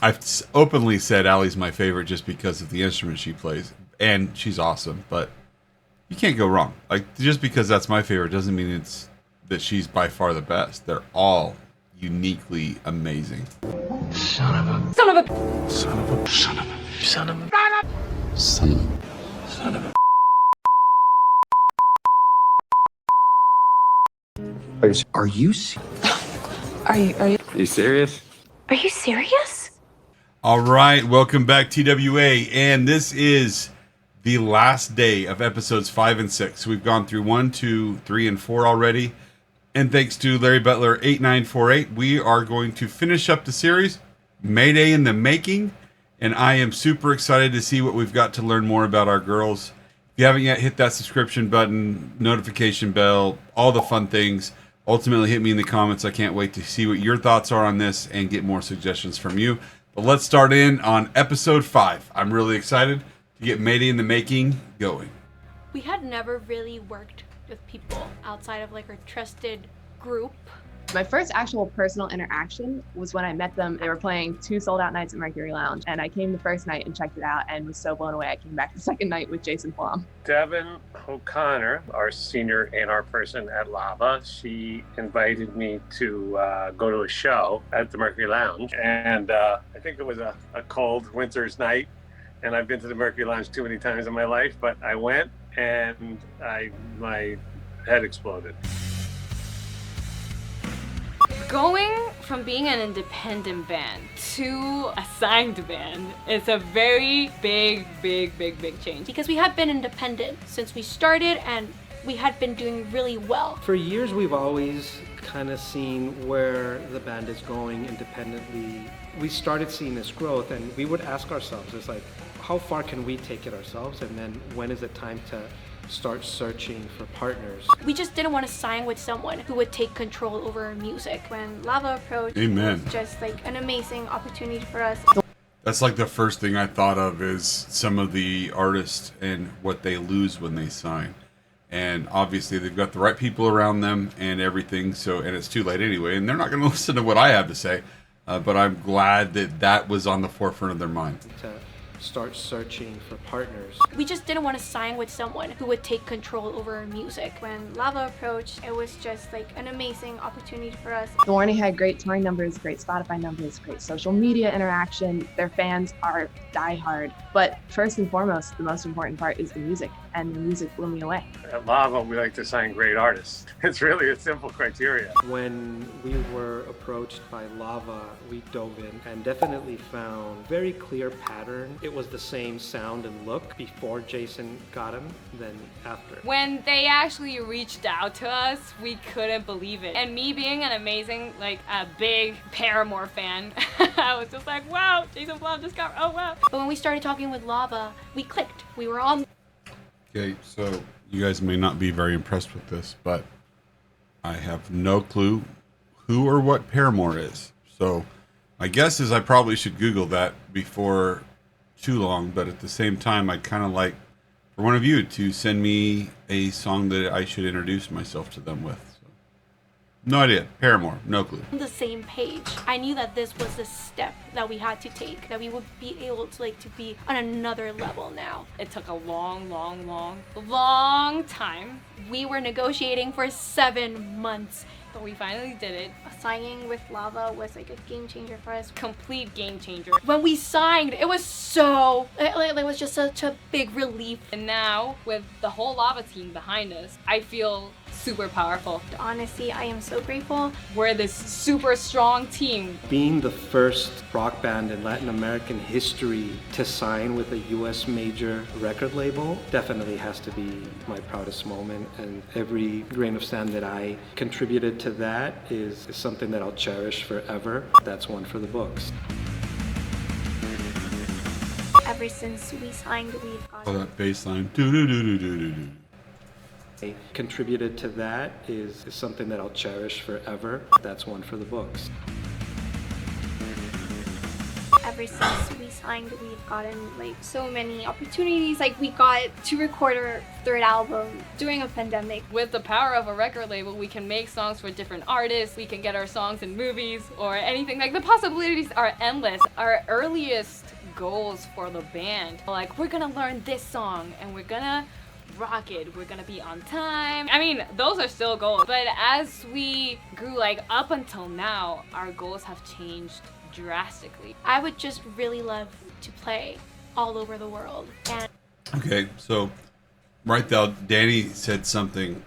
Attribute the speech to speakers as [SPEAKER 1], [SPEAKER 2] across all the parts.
[SPEAKER 1] I've openly said Allie's my favorite just because of the instrument she plays, and she's awesome. But you can't go wrong. Like, just because that's my favorite doesn't mean it's that she's by far the best. They're all uniquely amazing.
[SPEAKER 2] Son of a.
[SPEAKER 3] Son of a.
[SPEAKER 2] Son of a. Son of a. Son of a.
[SPEAKER 1] Son of a.
[SPEAKER 2] Son of a.
[SPEAKER 4] Are you?
[SPEAKER 3] Are you
[SPEAKER 2] You serious?
[SPEAKER 3] Are you serious?
[SPEAKER 1] All right, welcome back, TWA, and this is the last day of episodes 5 and 6. We've gone through 1, 2, 3, and 4 already, and thanks to Larry Butler 8948, we are going to finish up the series, Mayday in the Making, and I am super excited to see what we've got to learn more about our girls. If you haven't yet, hit that subscription button, notification bell, all the fun things. Ultimately, hit me in the comments. I can't wait to see what your thoughts are on this and get more suggestions from you. But let's start in on episode 5. I'm really excited to get Mayday in the Making going.
[SPEAKER 5] We had never really worked with people outside of like our trusted group.
[SPEAKER 6] My first actual personal interaction was when I met them. They were playing 2 sold-out nights at Mercury Lounge, and I came the first night and checked it out and was so blown away. I came back the second night with Jason Flom.
[SPEAKER 7] Devin O'Connor, our senior A&R person at Lava, she invited me to go to a show at the Mercury Lounge, and I think it was a cold winter's night, and I've been to the Mercury Lounge too many times in my life, but I went and my head exploded.
[SPEAKER 5] Going from being an independent band to a signed band is a very big change, because we have been independent since we started and we had been doing really well.
[SPEAKER 8] For years, we've always kind of seen where the band is going independently. We started seeing this growth, and we would ask ourselves, it's like, how far can we take it ourselves? And then when is it time to start searching for partners?
[SPEAKER 5] We just didn't want to sign with someone who would take control over our music. When Lava approached,
[SPEAKER 1] Amen.
[SPEAKER 5] it was just like an amazing opportunity for us.
[SPEAKER 1] That's like the first thing I thought of is some of the artists and what they lose when they sign. And obviously they've got the right people around them and everything, so, and it's too late anyway, and they're not going to listen to what I have to say. But I'm glad that that was on the forefront of their mind.
[SPEAKER 8] To start searching for partners.
[SPEAKER 5] We just didn't want to sign with someone who would take control over our music. When Lava approached, it was just like an amazing opportunity for us.
[SPEAKER 6] The Warning had great touring numbers, great Spotify numbers, great social media interaction. Their fans are diehard. But first and foremost, the most important part is the music, and the music blew me away.
[SPEAKER 7] At Lava, we like to sign great artists. It's really a simple criteria.
[SPEAKER 8] When we were approached by Lava, we dove in and definitely found very clear pattern. It was the same sound and look before Jason got him than after.
[SPEAKER 9] When they actually reached out to us, we couldn't believe it. And me being an amazing, like a big Paramore fan, I was just like, wow, Jason Blum just got, oh wow.
[SPEAKER 5] But when we started talking with Lava, we clicked. We were on.
[SPEAKER 1] Okay, so you guys may not be very impressed with this, but I have no clue who or what Paramore is. So my guess is I probably should Google that before too long, but at the same time, I'd kind of like for one of you to send me a song that I should introduce myself to them with. So, no idea. Paramore, no clue.
[SPEAKER 5] On the same page. I knew that this was the step that we had to take, that we would be able to like to be on another level now.
[SPEAKER 9] It took a long time.
[SPEAKER 5] We were negotiating for 7 months.
[SPEAKER 9] But we finally did it.
[SPEAKER 5] Signing with Lava was like a game changer for us.
[SPEAKER 9] Complete game changer.
[SPEAKER 5] When we signed, it was so, it was just such a big relief.
[SPEAKER 9] And now, with the whole Lava team behind us, I feel super powerful.
[SPEAKER 5] Honestly, I am so grateful.
[SPEAKER 9] We're this super strong team.
[SPEAKER 8] Being the first rock band in Latin American history to sign with a US major record label definitely has to be my proudest moment, and every grain of sand that I contributed to that is something that I'll cherish forever. That's one for the books.
[SPEAKER 5] Ever since we signed, we've
[SPEAKER 1] Oh,
[SPEAKER 5] gotten
[SPEAKER 1] that bass line. Do-do-do-do-do-do-do.
[SPEAKER 8] Contributed to that is something that I'll cherish forever. That's one for the books.
[SPEAKER 10] ever since we signed, we've gotten like so many opportunities. Like we got to record our third album during a pandemic.
[SPEAKER 9] With the power of a record label, we can make songs for different artists. We can get our songs in movies or anything. Like the possibilities are endless. Our earliest goals for the band, like we're gonna learn this song and we're gonna rock it, we're gonna be on time. I mean, those are still goals, but as we grew, like up until now, our goals have changed drastically.
[SPEAKER 10] I would just really love to play all over the world. And
[SPEAKER 1] Okay, so right now, Danny said something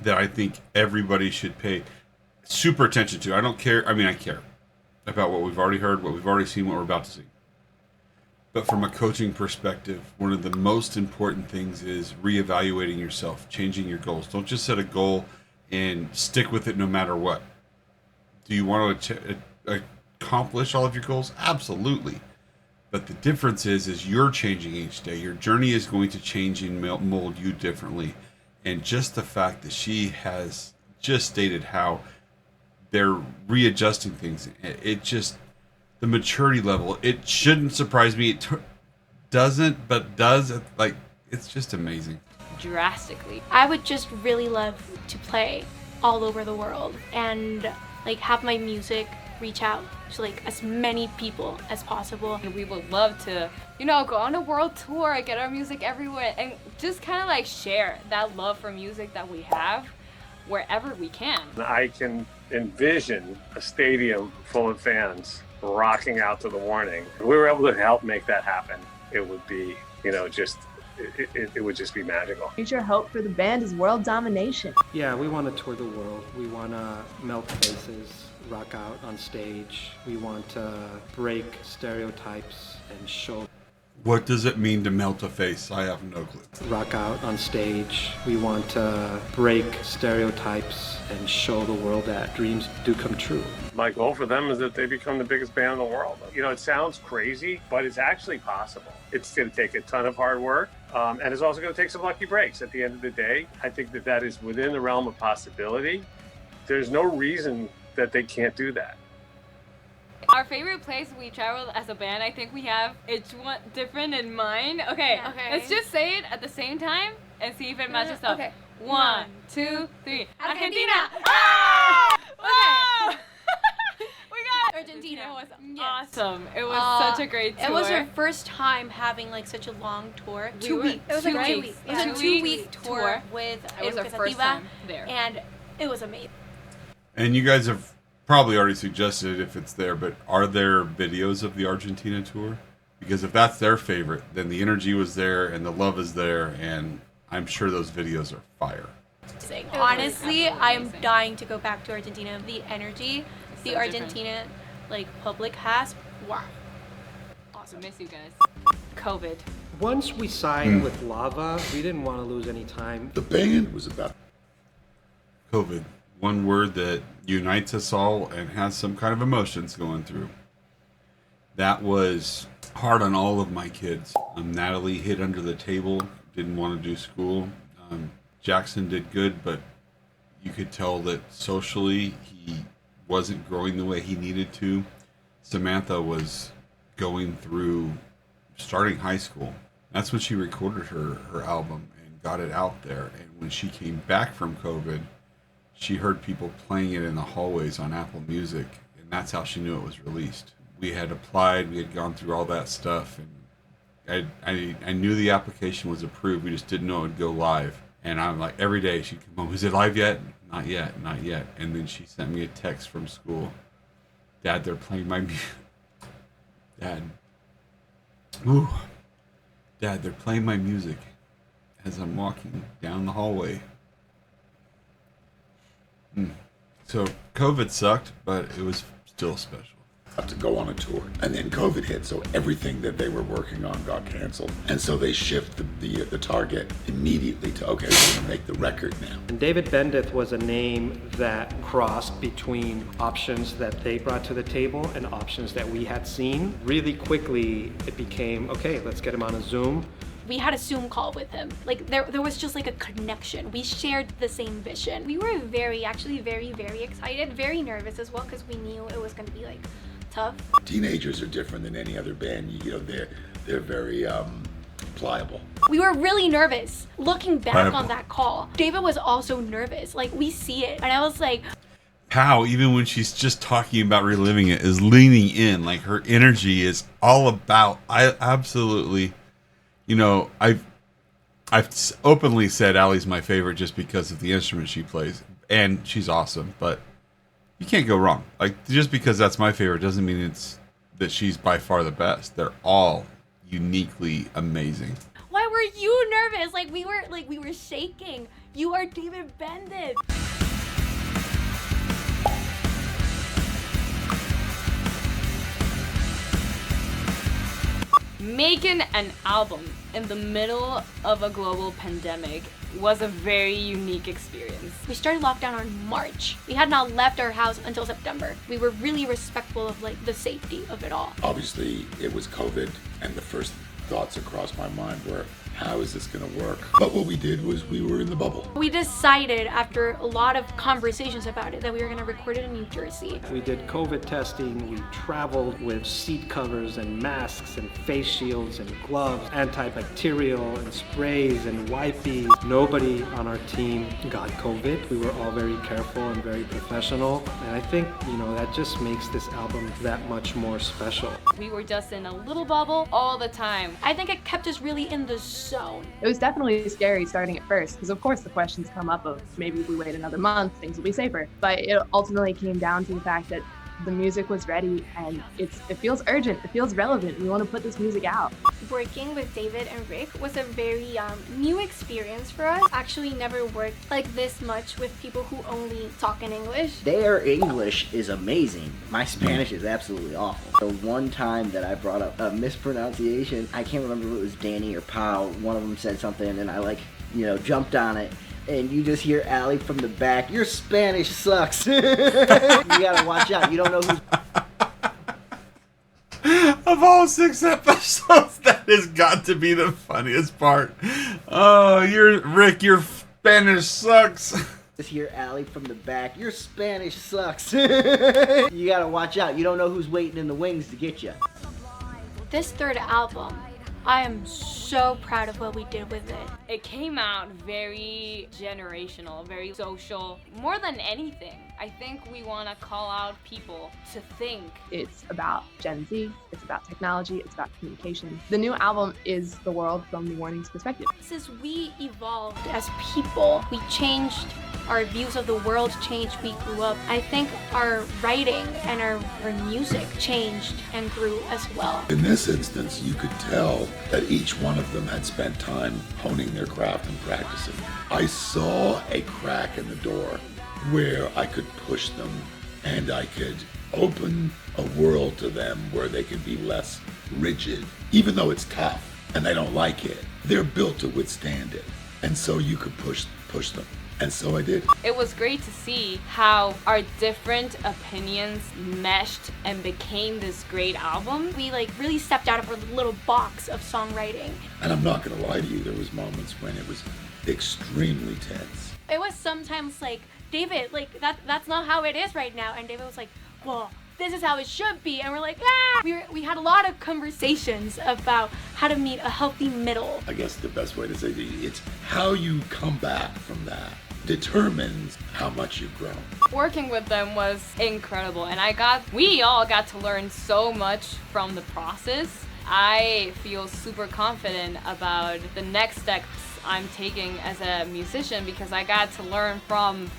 [SPEAKER 1] that I think everybody should pay super attention to. I don't care. I mean, I care about what we've already heard, what we've already seen, what we're about to see. But from a coaching perspective, one of the most important things is reevaluating yourself, changing your goals. Don't just set a goal and stick with it no matter what. Do you want to accomplish all of your goals? Absolutely. But the difference is you're changing each day. Your journey is going to change and mold you differently. And just the fact that she has just stated how they're readjusting things, it just, the maturity level, it shouldn't surprise me. It doesn't, but does. Like, it's just amazing.
[SPEAKER 9] Drastically.
[SPEAKER 10] I would just really love to play all over the world and like have my music reach out to like as many people as possible.
[SPEAKER 9] And we would love to, you know, go on a world tour, get our music everywhere, and just kind of like share that love for music that we have wherever we can.
[SPEAKER 7] I can envision a stadium full of fans rocking out to the Warning. If we were able to help make that happen, it would be, you know, just it would just be magical.
[SPEAKER 6] Future hope for the band is world domination.
[SPEAKER 8] Yeah, we want to tour the world. We want to melt faces, rock out on stage. We want to break stereotypes and show.
[SPEAKER 1] What does it mean to melt a face? I have no clue.
[SPEAKER 8] Rock out on stage. We want to break stereotypes and show the world that dreams do come true.
[SPEAKER 7] My goal for them is that they become the biggest band in the world. You know, it sounds crazy, but it's actually possible. It's going to take a ton of hard work, and it's also going to take some lucky breaks. At the end of the day, I think that that is within the realm of possibility. There's no reason that they can't do that.
[SPEAKER 9] Our favorite place we traveled as a band, I think we have each one different in mind. Okay, let's just say it at the same time and see if it matches up.
[SPEAKER 10] Okay.
[SPEAKER 9] 1, 2, 3. Argentina!
[SPEAKER 10] Ah!
[SPEAKER 9] Wow!
[SPEAKER 10] Okay.
[SPEAKER 9] We got
[SPEAKER 10] Argentina.
[SPEAKER 9] It was
[SPEAKER 10] Yes.
[SPEAKER 9] awesome. It was such a great tour.
[SPEAKER 10] It was our first time having like such a long tour.
[SPEAKER 9] We
[SPEAKER 10] 2
[SPEAKER 9] were-
[SPEAKER 10] weeks. It was like
[SPEAKER 9] 2
[SPEAKER 10] 2
[SPEAKER 9] weeks.
[SPEAKER 10] weeks. It was
[SPEAKER 9] Yeah.
[SPEAKER 10] a
[SPEAKER 9] 2
[SPEAKER 10] 2-week
[SPEAKER 9] weeks
[SPEAKER 10] tour
[SPEAKER 9] tour.
[SPEAKER 10] with
[SPEAKER 9] It was our first time there.
[SPEAKER 10] and it was amazing.
[SPEAKER 1] And you guys have probably already suggested if it's there, but are there videos of the Argentina tour? Because if that's their favorite, then the energy was there and the love is there, and I'm sure those videos are fire.
[SPEAKER 10] Honestly, I'm
[SPEAKER 9] amazing.
[SPEAKER 10] dying to go back to Argentina. The energy the
[SPEAKER 9] So
[SPEAKER 10] Argentina like public has, wow.
[SPEAKER 9] Awesome. Miss you guys. COVID.
[SPEAKER 8] Once we signed with Lava, we didn't want to lose any time.
[SPEAKER 4] The band was about
[SPEAKER 1] COVID, one word that unites us all and has some kind of emotions going through. That was hard on all of my kids. Natalie hid under the table, didn't want to do school. Jackson did good, but you could tell that socially he wasn't growing the way he needed to. Samantha was going through starting high school. That's when she recorded her album and got it out there. And when she came back from COVID, she heard people playing it in the hallways on Apple Music, and that's how she knew it was released. We had applied, we had gone through all that stuff, and I knew the application was approved. We just didn't know it would go live. And I'm like, every day she'd come home, is it live yet? Not yet, not yet. And then she sent me a text from school. Dad, they're playing my music. Dad. Ooh. Dad, they're playing my music as I'm walking down the hallway. So COVID sucked, but it was still special.
[SPEAKER 4] to go on a tour. And then COVID hit, so everything that they were working on got canceled. And so they shifted the target immediately to, okay, we're gonna make the record now.
[SPEAKER 8] And David Bendeth was a name that crossed between options that they brought to the table and options that we had seen. Really quickly, it became, okay, let's get him on a Zoom.
[SPEAKER 10] We had a Zoom call with him. Like there was just like a connection. We shared the same vision. We were actually very excited, very nervous as well, because we knew it was going to be like
[SPEAKER 5] tough.
[SPEAKER 4] Teenagers are different than any other band. You know, they're very pliable.
[SPEAKER 10] We were really nervous. Looking back
[SPEAKER 1] Pliable.
[SPEAKER 10] on that call, David was also nervous. Like, we see it. And I was like,
[SPEAKER 1] Pow, even when she's just talking about reliving it, is leaning in. Like, her energy is all about. I absolutely, you know, I've openly said Allie's my favorite just because of the instrument she plays, and she's awesome. But you can't go wrong. Like, just because that's my favorite doesn't mean it's that she's by far the best. They're all uniquely amazing.
[SPEAKER 10] why were you nervous? We were shaking. You are David Bendeth.
[SPEAKER 5] Making an album in the middle of a global pandemic was a very unique experience.
[SPEAKER 10] We started lockdown on March. We had not left our house until September. We were really respectful of the safety of it all.
[SPEAKER 4] Obviously, it was COVID, and the first thoughts across my mind were, how is this going to work? But what we did was we were in the bubble.
[SPEAKER 10] We decided after a lot of conversations about it that we were going to record it in New Jersey.
[SPEAKER 8] We did COVID testing, we traveled with seat covers and masks and face shields and gloves, antibacterial and sprays and wipes. Nobody on our team got COVID. We were all very careful and very professional. And I think, that just makes this album that much more special.
[SPEAKER 5] We were just in a little bubble all the time.
[SPEAKER 10] I think it kept us really in the zone.
[SPEAKER 6] It was definitely scary starting at first, because of course the questions come up of maybe if we wait another month, things will be safer. But it ultimately came down to the fact that the music was ready and it feels urgent, it feels relevant. We want to put this music out.
[SPEAKER 10] Working with David and Rick was a very new experience for us. Actually never worked like this much with people who only talk in English.
[SPEAKER 11] Their English is amazing. My Spanish is absolutely awful. The one time that I brought up a mispronunciation, I can't remember if it was Danny or Powell, one of them said something and I jumped on it. And you just hear Allie from the back, your Spanish sucks. You gotta watch out, you don't know who's...
[SPEAKER 1] Of all 6 episodes, that has got to be the funniest part. Oh, Rick, your Spanish sucks.
[SPEAKER 11] Just hear Allie from the back, your Spanish sucks. You gotta watch out, you don't know who's waiting in the wings to get you.
[SPEAKER 10] This third album, I am so proud of what we did with it.
[SPEAKER 5] It came out very generational, very social. More than anything, I think we want to call out people to think.
[SPEAKER 6] It's about Gen Z, it's about technology, it's about communication. The new album is the world from New Warning's perspective.
[SPEAKER 10] Since we evolved as people, we changed, our views of the world changed, we grew up. I think our writing and our music changed and grew as well.
[SPEAKER 4] In this instance, you could tell that each one of them had spent time honing their craft and practicing. I saw a crack in the door where I could push them and I could open a world to them where they could be less rigid. Even though it's tough and they don't like it, they're built to withstand it. And so you could push them. And so I did.
[SPEAKER 5] It was great to see how our different opinions meshed and became this great album.
[SPEAKER 10] We really stepped out of our little box of songwriting.
[SPEAKER 4] And I'm not gonna lie to you, there was moments when it was extremely tense.
[SPEAKER 10] It was sometimes David, that's not how it is right now. And David was like, well, this is how it should be. And we're like, ah! We had a lot of conversations about how to meet a healthy middle.
[SPEAKER 4] I guess the best way to say it's how you come back from that determines how much you've grown.
[SPEAKER 5] Working with them was incredible, and we all got to learn so much from the process. I feel super confident about the next steps I'm taking as a musician because I got to learn from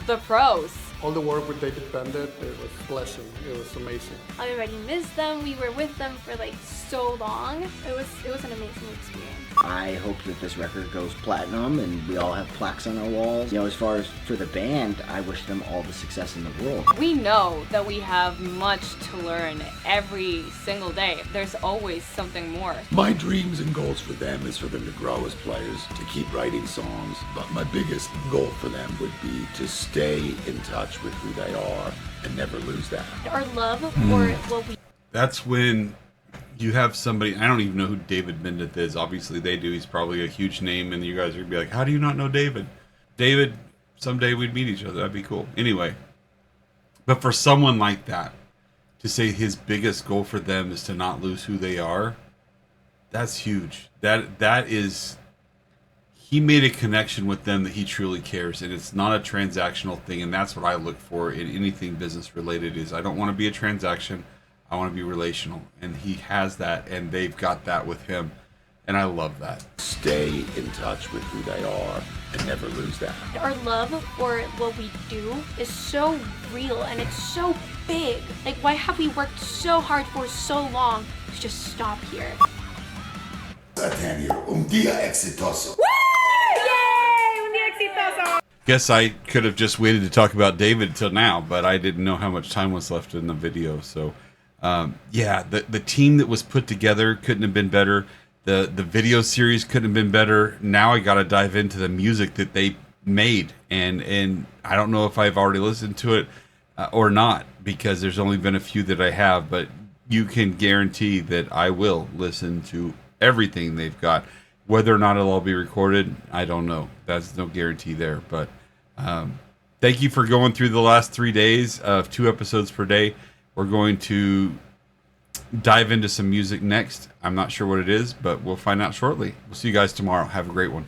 [SPEAKER 5] the pros.
[SPEAKER 12] All the work with David Bendeth, it was a blessing. It was amazing.
[SPEAKER 10] I already missed them. We were with them for so long. It was an amazing experience.
[SPEAKER 11] I hope that this record goes platinum and we all have plaques on our walls. As far as for the band, I wish them all the success in the world.
[SPEAKER 5] We know that we have much to learn every single day. There's always something more.
[SPEAKER 4] My dreams and goals for them is for them to grow as players, to keep writing songs. But my biggest goal for them would be to stay in touch with who they are and never lose that.
[SPEAKER 10] Our love for what we...
[SPEAKER 1] That's when you have somebody, I don't even know who David Bendeth is. Obviously they do. He's probably a huge name, and you guys are going to be like, how do you not know David? David, someday we'd meet each other. That'd be cool. Anyway, but for someone like that to say his biggest goal for them is to not lose who they are, that's huge. That is, he made a connection with them that he truly cares, and it's not a transactional thing. And that's what I look for in anything business related. Is I don't want to be a transaction. I want to be relational, and he has that, and they've got that with him, and I love that.
[SPEAKER 4] Stay in touch with who they are and never lose that.
[SPEAKER 10] Our love for what we do is so real and it's so big. Like, why have we worked so hard for so long to just stop here?
[SPEAKER 4] Día exitoso.
[SPEAKER 1] Guess I could have just waited to talk about David until now, but I didn't know how much time was left in the video. So, yeah, the team that was put together couldn't have been better. The video series couldn't have been better. Now I got to dive into the music that they made, and I don't know if I've already listened to it or not, because there's only been a few that I have, but you can guarantee that I will listen to everything they've got. Whether or not it'll all be recorded, I don't know. That's no guarantee there. But thank you for going through the last 3 days of 2 episodes per day. We're going to dive into some music next. I'm not sure what it is, but we'll find out shortly. We'll see you guys tomorrow. Have a great one.